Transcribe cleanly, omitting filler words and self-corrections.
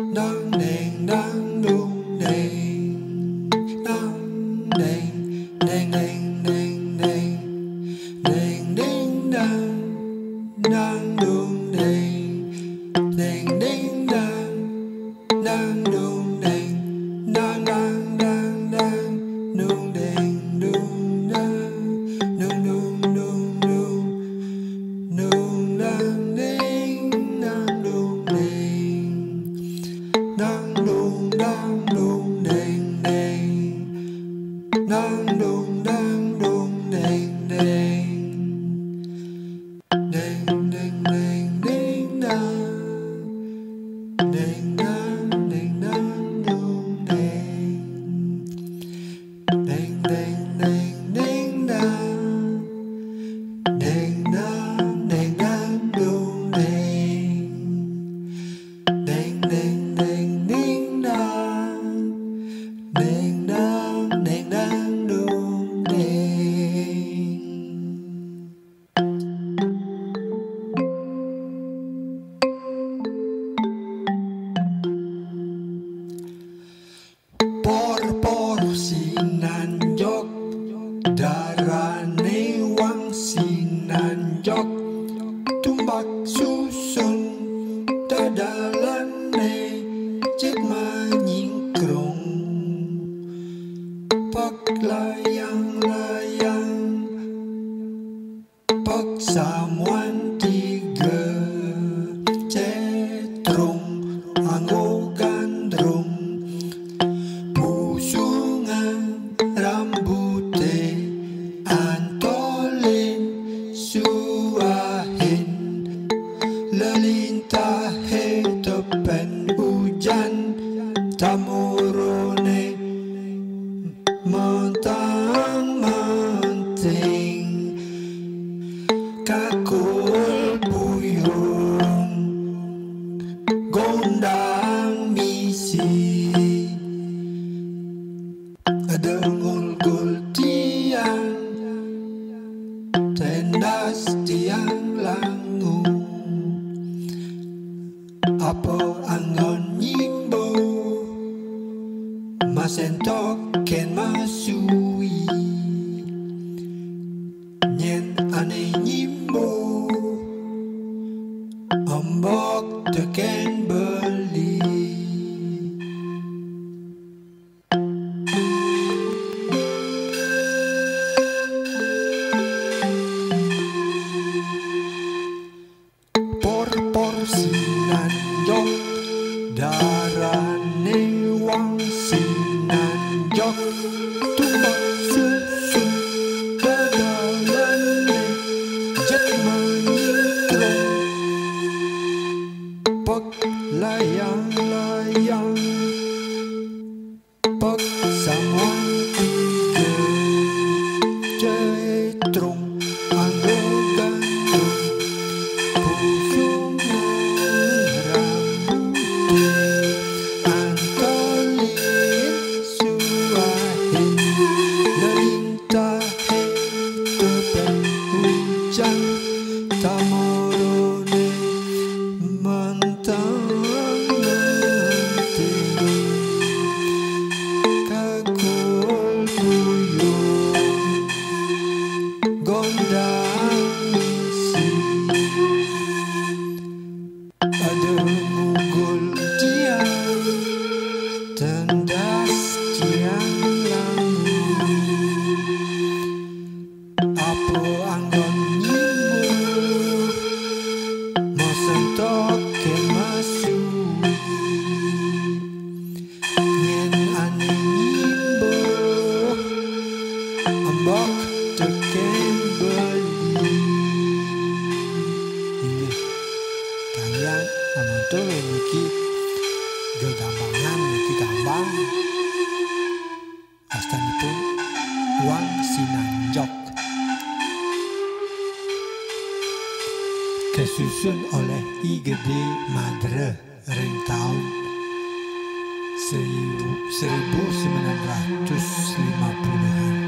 Dang deng dang dung deng, dang deng deng deng deng deng, deng deng dang dang dung deng, deng deng dang dang dung deng, dang dang dang dang dung deng dung dang dung dung dung dung dung dang deng dang dung deng. Dang dung deng deng, dang dung deng deng, deng deng deng deng dang, deng dang deng dang dung deng, deng deng deng deng dang, deng dang deng dang dung deng, deng deng deng ding dang, deng dang deng dang dung deng. Por sinanjok, darane wang sinanjok, tumbak susun dadalane cek manyingkrung, pak layang-layang, pak samuan tiga, cetrung anggo gandrung, busungan rambute antolin suahin, lelintahe topen hujan tamurune montang manting, kakul buyung gondang misi, dengul-gul tiang tendas tiang langu, apa angon nyimbo masentok ken masui, nyen ane nyimbo ombok teken beli. Por sinanjok, darane wang sinanjok, tumbak susun dadalane jet manyingkrung, pak layang-layang, pak samuan tiga, cetrung anggo gandrung, tamurune mantang manting, kakul buyung gondang misi, ada mugul tiang tendas tiang langu, apa anggon masentok ke masui, nyen ane nyimbo ambok teken beli. Inggih kalian amantul niki gegambangan niki gambang astanipun wang sinanjok, kesusun oleh I Gede Madre ring tahun 1950-an.